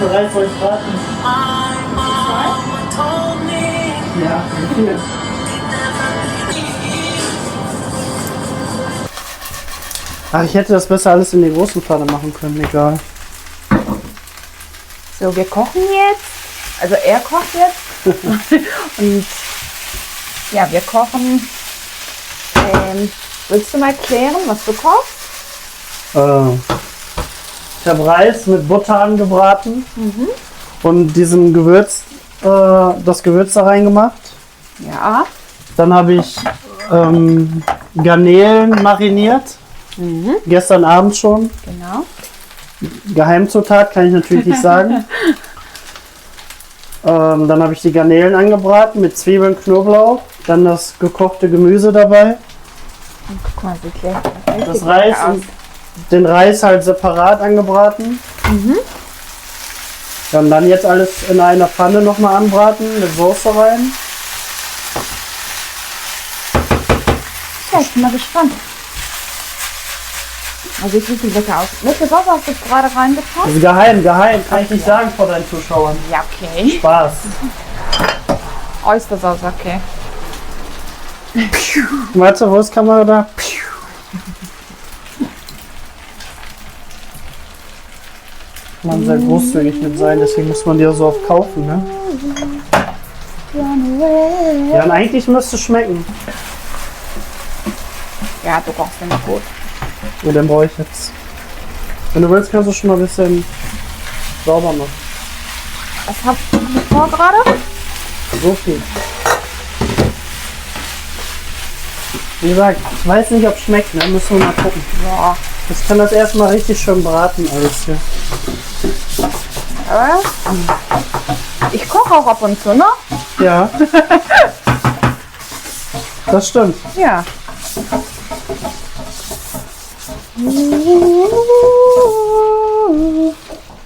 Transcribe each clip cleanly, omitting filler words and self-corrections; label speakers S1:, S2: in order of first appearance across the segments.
S1: Reis soll ich braten? Ja, viel. Ach, ich hätte das besser alles in die großen Pfanne machen können, egal.
S2: So, wir kochen jetzt. Also er kocht jetzt. Und ja, wir kochen. Willst du mal erklären, was du kochst?
S1: Ich habe Reis mit Butter angebraten und diesem Gewürz, das Gewürz da reingemacht.
S2: Ja.
S1: Dann habe ich Garnelen mariniert. Gestern Abend schon.
S2: Genau.
S1: Geheimzutat kann ich natürlich nicht sagen. Dann habe ich die Garnelen angebraten mit Zwiebeln, Knoblauch. Dann das gekochte Gemüse dabei.
S2: Und guck mal, sieht lecker
S1: Das Reis und den Reis halt separat angebraten. Ja, und dann jetzt alles in einer Pfanne nochmal anbraten mit Soße rein.
S2: Ja, ich bin mal gespannt. Also sieht richtig lecker aus. Welche Soße hast du gerade reingetan?
S1: Das ist geheim, kann ich nicht sagen vor deinen Zuschauern.
S2: Ja, okay.
S1: Spaß.
S2: Oystersauce, okay.
S1: Warte, wo ist Kamera da? Kann man sehr großzügig mit sein, deswegen muss man die ja so oft kaufen, ne? Ja, und eigentlich müsste es schmecken.
S2: Ja, du kochst immer gut.
S1: Und den brauche ich jetzt. Wenn du willst, kannst du schon mal ein bisschen sauber machen.
S2: Was hast du vor gerade?
S1: So viel. Wie gesagt, ich weiß nicht, ob es schmeckt, ne? Müssen wir mal gucken.
S2: Ja.
S1: Ich kann das erstmal richtig schön braten, alles hier.
S2: Aber ich koche auch ab und zu, ne?
S1: Ja. Das stimmt.
S2: Ja.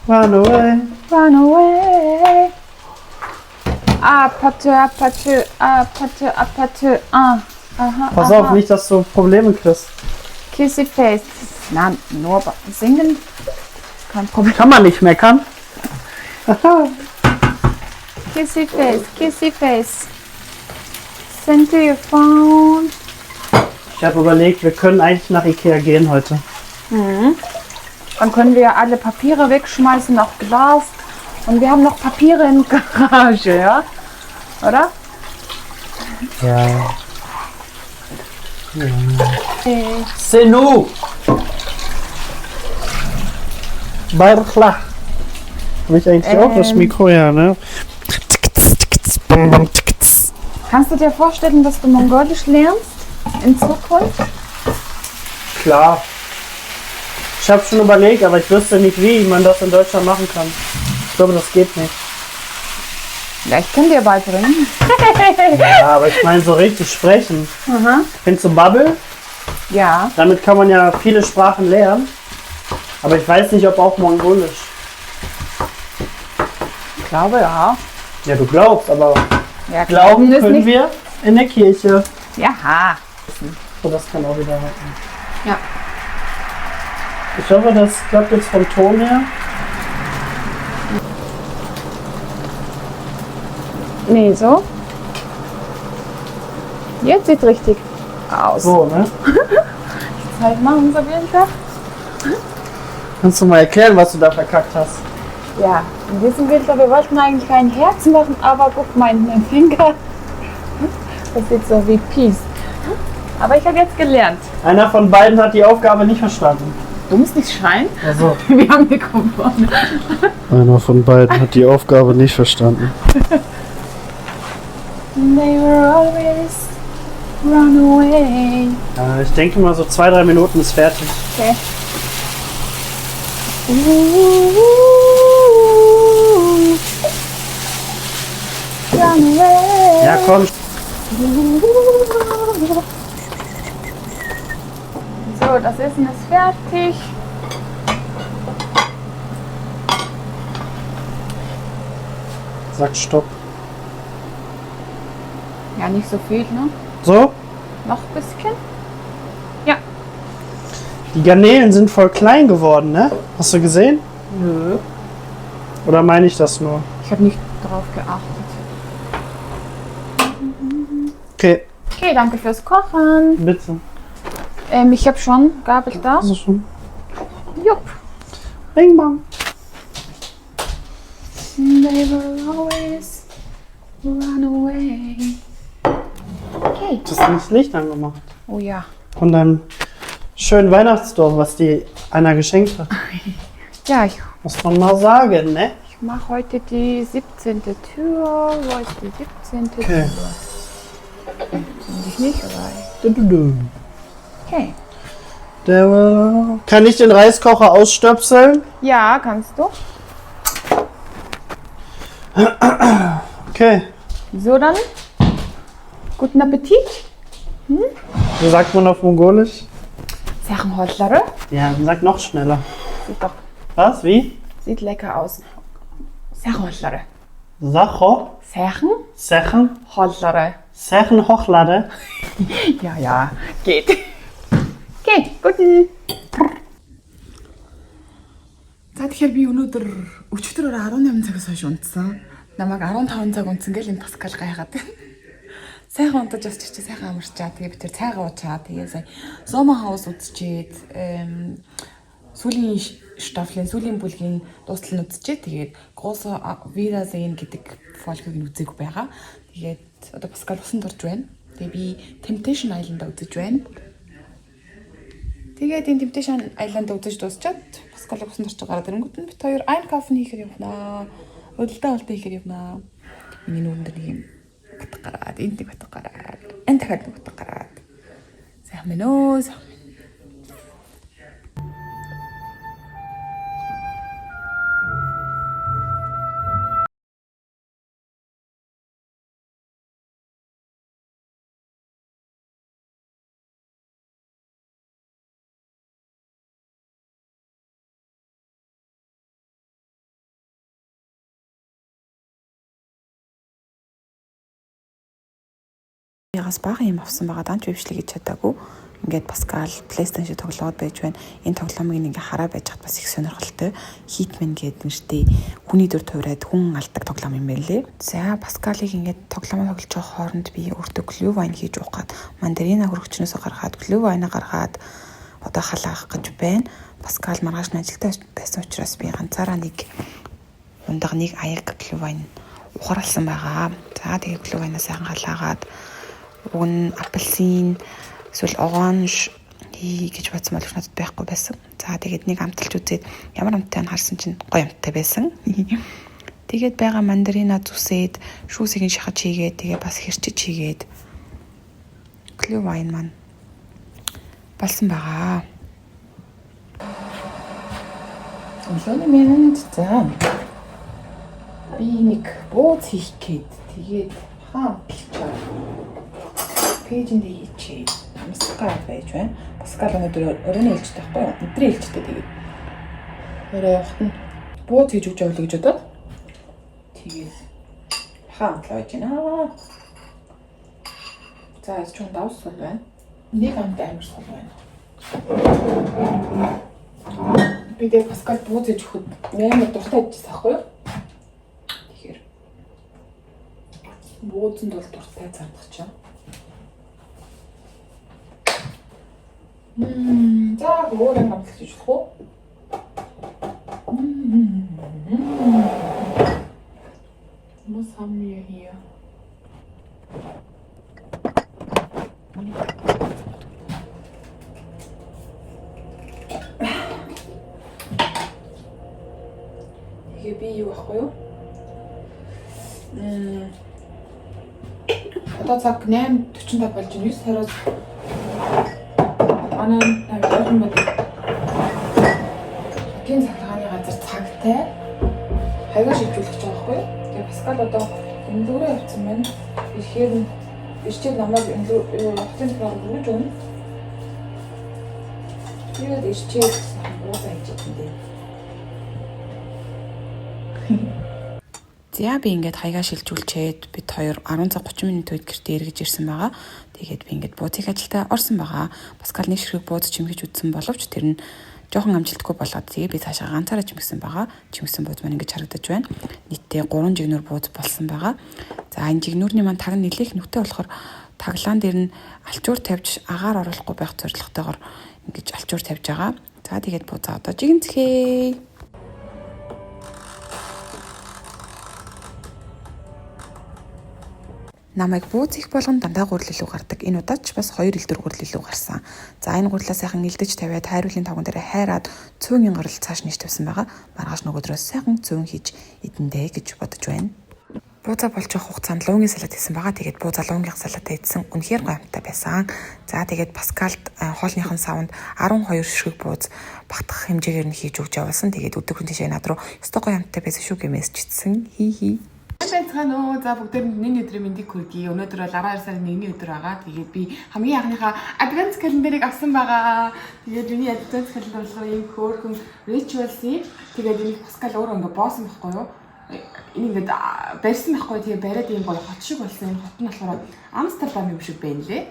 S1: Run away.
S2: Run away. Apathe, apathe, apathe, apathe. Aha,
S1: Pass auf, nicht, dass du Probleme kriegst.
S2: Kissy face. Na, nur singen. Kein Problem.
S1: Kann man nicht meckern.
S2: Kissy face, kissy face. Send to your phone.
S1: Ich habe überlegt, wir können eigentlich nach Ikea gehen heute.
S2: Dann können wir alle Papiere wegschmeißen, auch Glas. Und wir haben noch Papiere in der Garage, ja? Oder?
S1: Ja.
S2: Okay.
S1: C'est nous. Barkla. Habe ich eigentlich auch das Mikro, ja, ne?
S2: Kannst du dir vorstellen, dass du Mongolisch lernst in Zukunft?
S1: Klar. Ich habe schon überlegt, aber ich wüsste nicht, wie man das in Deutschland machen kann. Ich glaube, das geht nicht.
S2: Ja, ich kann dir beibringen.
S1: Ja, aber ich meine so richtig sprechen. Kennst du Bubble?
S2: Ja.
S1: Damit kann man ja viele Sprachen lernen. Aber ich weiß nicht, ob auch Mongolisch.
S2: Ich glaube, ja.
S1: Ja, du glaubst, aber
S2: Ja,
S1: glauben
S2: ist
S1: können
S2: nicht.
S1: wir in der Kirche.
S2: Ja.
S1: Oh, das kann auch wieder halten.
S2: Ja.
S1: Ich hoffe, das klappt jetzt vom Ton her.
S2: Nee, so. Jetzt sieht richtig aus.
S1: So, ne?
S2: Zeig mal unser Winter.
S1: Kannst du mal erklären, was du da verkackt hast?
S2: Ja, in diesem Winter, wir wollten eigentlich kein Herz machen, aber guck mal in den Finger. Das sieht so wie Peace. Aber ich habe jetzt gelernt.
S1: Einer von beiden hat die Aufgabe nicht verstanden.
S2: Du musst nicht schreien.
S1: Also.
S2: Wir haben Mikrofon.
S1: Einer von beiden hat die Aufgabe nicht verstanden.
S2: They were always run away.
S1: Ich denke mal, so 2-3 Minuten ist fertig.
S2: Okay. Run away.
S1: Ja, komm.
S2: So, das Essen ist fertig.
S1: Sag Stopp.
S2: Ja, nicht so viel, ne?
S1: So?
S2: Noch ein bisschen. Ja.
S1: Die Garnelen sind voll klein geworden, ne? Hast du gesehen?
S2: Nö.
S1: Oder meine ich das nur?
S2: Ich habe nicht darauf geachtet.
S1: Okay,
S2: Okay, danke fürs Kochen.
S1: bitte.
S2: Ich habe schon Gabel da.
S1: Das ist schon.
S2: Jupp.
S1: Bing bang.
S2: They will always run away. Okay.
S1: Du hast nicht Licht angemacht.
S2: Oh ja.
S1: Von deinem schönen Weihnachtsdorf, was dir einer geschenkt hat.
S2: Ja, ich
S1: Muss man mal sagen, ne?
S2: mache heute die 17. Tür. Wo ist die 17.
S1: Okay.
S2: Tür? Finde ich nicht rein. Okay.
S1: Kann ich den Reiskocher ausstöpseln?
S2: Ja, kannst du.
S1: Okay.
S2: So dann. Guten Appetit.
S1: Wie sagt man auf Mongolisch?
S2: Sachen Holtlere.
S1: Ja, sag noch schneller.
S2: Sieht doch.
S1: Was? Wie?
S2: Sieht lecker aus. Sachen Holtlere.
S1: Sacho?
S2: Sachen
S1: Sechen?
S2: Holtlere.
S1: Sechen hochlade?
S2: Ja, geht. Okay, guten.
S3: За тэгэхээр би өнөөдөр өчигдөр 18 цагаас хойш унтсан. Намайг 15 цаг унтсан гэл энэ Паскал гайхаад. Сайхан унтаж бас чи сайхан амарчаа. Тэгээ би тэр цайгаа уучаа. Тэгээ сая Сома хаус үзчихэд сүүлийн штафлын сүүлийн бүлгийн дуустал нь үзчихэд тэгээд Große Wiedersehen гэдэг фолгийг нь үзег байгаа. Тэгээд одоо Паскал усан дурж байна. Тэгээ би Temptation Island-а үзэж байна. Тэгээд энэ Temptation Island-а үзэж дуусчаад Паскал усан дурж гараад ирэнгүүт нь бит хоёр Einkaufen хийхээр явнаа. Өдөлтөө олдоо хийхээр явнаа. Миний нүрэн дээр нэг юм батг гараад, энд нэг батг гараад, энэ дахиад нэг батг гараад. Сайхан мэн өө. Ягас бага юм авсан байгаа данч вебшлэг хийж чадаагүй. Ингээд Паскал PlayStation тоглоод байж байна. Энэ тоглоомыг ингээ хараа байж хат бас их сонирхолтой. Hitman гэдэг нэртэй хүний дүр туурайд хүн алдаг тоглоом юм байлээ. За Паскалыг ингээд тоглоомоо тоглож байгаа хооронд би өөртөө Glühwein хийж уух гээд мандарина хөргөчнөөсөө гаргаад Glühwein гаргаад одоо халаах гэж байна. Паскал маргааш нь ажилдаа байсан учраас би ганцаараа нэг ундаг нэг аяг Glühwein ухаарлсан байгаа. За тэгээ Glühwein-аа сайхан халаагаад уг апельсин эсвэл оранж гэж бодсон бол надад байхгүй байсан. За тэгээд нэг амталж үзээд ямар амттай нь харсан чинь гоё амттай байсан. Тэгээд байгаа мандарина зүсээд шүүсийг нь шахаж хийгээд тэгээ бас хэрчиж хийгээд Glühwein маань болсон байгаа. Өнөөдөр минь за би нэг бууз хийх гээд тэгээд хаамтлаа. Пэйжэндээ хийчихээ. Паскал байж байна. Паскал өнөөдөр өрөөний хэлжтэй байхгүй юу? Өдрийн хэлжтэй тэгээд. Өрөө явахт нь бууз хийж өгч явуулъя гэж бодоод. Тэгээд хаамтлаа байж байна. За ч юм давс бол байна. Нэг амт амар сул байна. Би тэгээд Паскал бууз хийж өгөхөд амар дуртай ажилласан байхгүй юу? Тэгэхээр буузанд бол дуртай зардах чам. За өөр юм амтлаж хийж болох уу? Was haben wir hier? Тэгээ би юу ахгүй юу? Одоо цаг 8:45 болж байна. 9:20-аас манай навигатор мэд гин цагааны газар цагтай хаягаар шилжүүлэх гэж байгаа байхгүй юу? Тэгээ Паскал одоо өнлөөрөө явцсан байна. Ирэхээр нь ирчээд намайг хотын програм руу өгнө. Тэгээд ирчээд уусаа хийж байгаа юм. За би ингээд хаягаа шилжүүлчихэд бид хоёр 10 цаг 30 минут үед гэртээ эргэж ирсэн байгаа. Тэгээд би ингээд бууцыг ажилдаа орсон байгаа. Паскал нэг ширхэг бууз чимгэж үтсэн боловч тэр нь жоохон амжилтгүй болоод тэгээ би цаашаа ганцаараа чимгсэн байгаа. Чимгсэн бууз маань ингэж харагдаж байна. Нийтдээ 3 жигнүр бууз болсон байгаа. За энэ жигнүрний маань таг нэлээх нүхтэй болохоор таглаан дээр нь алчуур тавьж агаар оруулахгүй байх зорилготойгоор ингэж алчуур тавьж байгаа. За тэгээд буузаа одоо жигэнцгээе. Намайг бууз их болгон дандаа гурил илүү гардаг. Энэ удаад ч бас 2 элдвэр гурил илүү гарсан. За энэ гурилаа сайхан элдэж тавиад хайруулын тавган дээр хайраад цөөнгийн гарал цааш нэж тавьсан байгаа. Маргааш нөгөөдрөөс сайхан цөөн хийж идэндээ гэж бодож байна. Буузаа болж явах хугацаанд луугийн салат хийсэн байгаа. Тэгээд буузаа луугийн салатаа идсэн. Үнэхээр гомдтой байсан. За тэгээд Паскалд хоолныхон савнд 12 ширхэг бууз багтах хэмжээгээр нь хийж өгч явуулсан. Тэгээд өдөр хүн тийшээ над руу өстой гомдтой байсан шүү гэмээс читсэн. Хи.
S4: Байцгаана уу. За бүгдээрэнд нэг өдрийн мэндийг хүргэе. Өнөөдөр бол 12 сарын 1-ний өдөр байгаа. Тэгээд би хамгийн анхныхаа адвент календарыг авсан байгаа. Тэгээд миний адвент календар болохоор ийм хөөрхөн rituals-ийн. Тэгээд энийг Паскал өөрөө ингээ боосон байхгүй юу? Энийг ингээ барьсан байхгүй. Тэгээд бариад ийм гоё хот шиг болсон. Энэ хот нь болохоор Амстердам юм шиг байна лээ.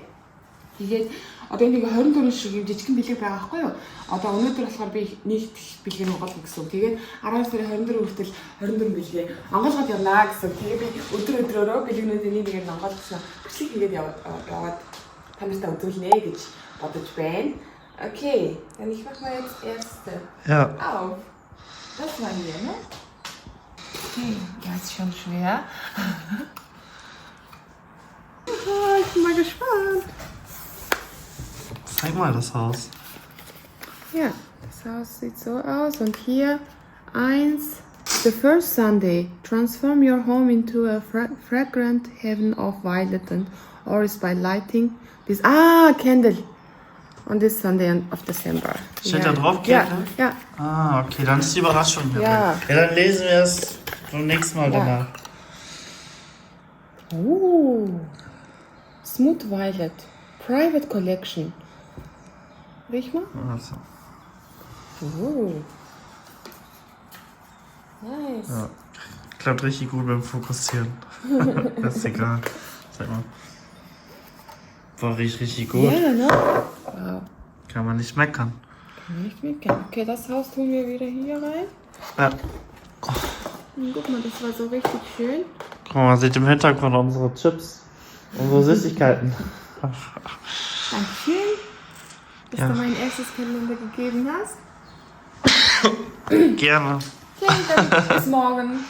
S4: Тэгээд одоо энийг 24 шиг юм жижигхэн бэлэг байгаа байхгүй юу? Одоо өнөөдөр болохоор би нийт бэлгийг онгоолгох гэсэн. Тэгээд 12 сарын 24 хүртэл 24 бэлгээ онгоолгоод явнаа гэсэн. Тэгээд би өдрөөрөө бэлгнүүдийн нэгээр онгоолгосон. Бичлэг хийгээд яваад танартай үзүүлнэ гэж бодож байна. Okay, dann ich mache mal jetzt erste.
S5: Ja.
S4: Auf. Das war hier, ne? Okay, ja, ist schon schwer. Ich bin mal gespannt.
S5: Zeig mal das Haus.
S4: Ja, das Haus sieht so aus. Und hier 1. The first Sunday. Transform your home into a fragrant heaven of violet and orange by lighting this candle on this Sunday of December.
S5: Steht da drauf, Candle?
S4: Ja.
S5: Ah, okay, dann ist die Überraschung hier.
S4: Ja.
S5: Ja, dann lesen wir es beim nächsten Mal danach.
S4: Smooth Violet. Private Collection. Riech mal.
S5: Also.
S4: Nice.
S5: Ja. Klappt richtig gut beim Fokussieren. Das ist egal. Sag mal. Boah, riecht richtig gut.
S4: Ja, ne? Wow.
S5: Kann man nicht meckern.
S4: Kann nicht mitgehen. Okay, das Haus tun wir wieder hier rein.
S5: Ja.
S4: Und guck mal, das war so richtig schön.
S5: Guck mal, man sieht im Hintergrund unsere Chips. Unsere Süßigkeiten.
S4: Dankeschön, dass
S5: Ja.
S4: du mein erstes Kalender gegeben hast.
S5: Gerne.
S4: Okay, dann bis morgen.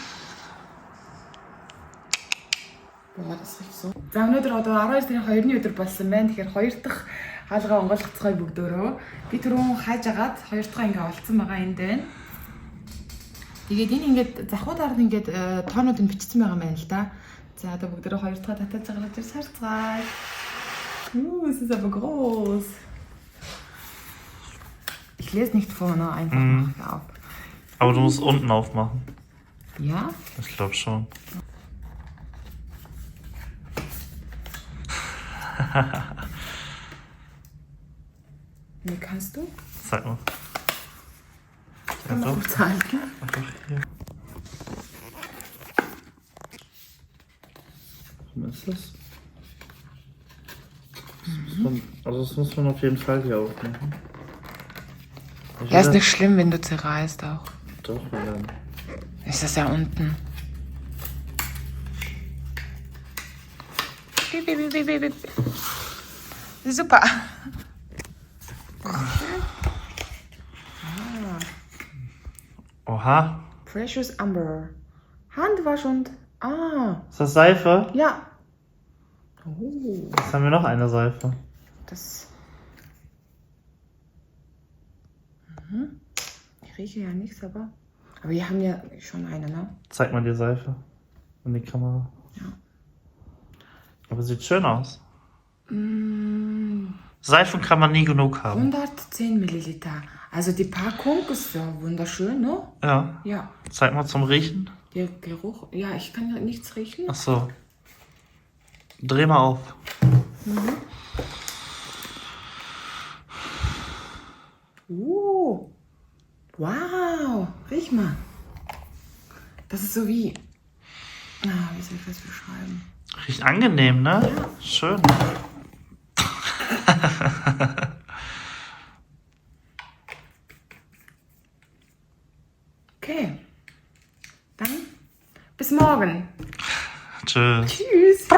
S4: Boah, das riecht so. За өнөөдөр одоо 12 сарын 2-ны өдөр болсон байна. Тэгэхээр 2 дахь хаалгаа онгойлгоцгоё бүгдөө. Би түрүүн хайж агаад 2 дахь ингээ олцсон байгаа энд байна. Тэгээд энэ ингээд захуудаар нь ингээд тоонууд нь бичсэн байгаа юм байна л да. За одоо бүгдөө 2 дахь татаж байгаа гэж харцгаая. Es ist aber groß. Ich lese nicht vor, ne? Einfach mach auf.
S5: Aber du musst unten aufmachen.
S4: Ja?
S5: Ich glaube schon.
S4: Wie kannst du?
S5: Zeig mal.
S4: Ich kann mal kurz halten.
S5: Einfach hier. Was ist das? Das muss man auf jeden Fall hier aufmachen.
S4: Ja, ist nicht schlimm, wenn du zerreißt auch.
S5: Doch, ja.
S4: Ist das ja unten. Super.
S5: Oha.
S4: Precious Amber. Handwasch und...
S5: Ist das Seife?
S4: Ja.
S5: Jetzt haben wir noch eine Seife.
S4: Das... Ich rieche ja nichts, aber wir haben ja schon eine, ne?
S5: Zeig mal die Seife in die Kamera.
S4: Ja.
S5: Aber sieht schön aus. Seifen kann man nie genug haben.
S4: 110 Milliliter. Also die Packung ist ja wunderschön, ne?
S5: Ja.
S4: Ja.
S5: Zeig mal zum Riechen.
S4: Der Geruch, ja, ich kann ja nichts riechen.
S5: Ach so. Dreh mal auf.
S4: Wow, riech mal. Das ist so wie... wie soll ich das beschreiben?
S5: Riecht angenehm, ne? Ja. Schön.
S4: Okay. Dann bis morgen.
S5: Tschüss.
S4: Tschüss.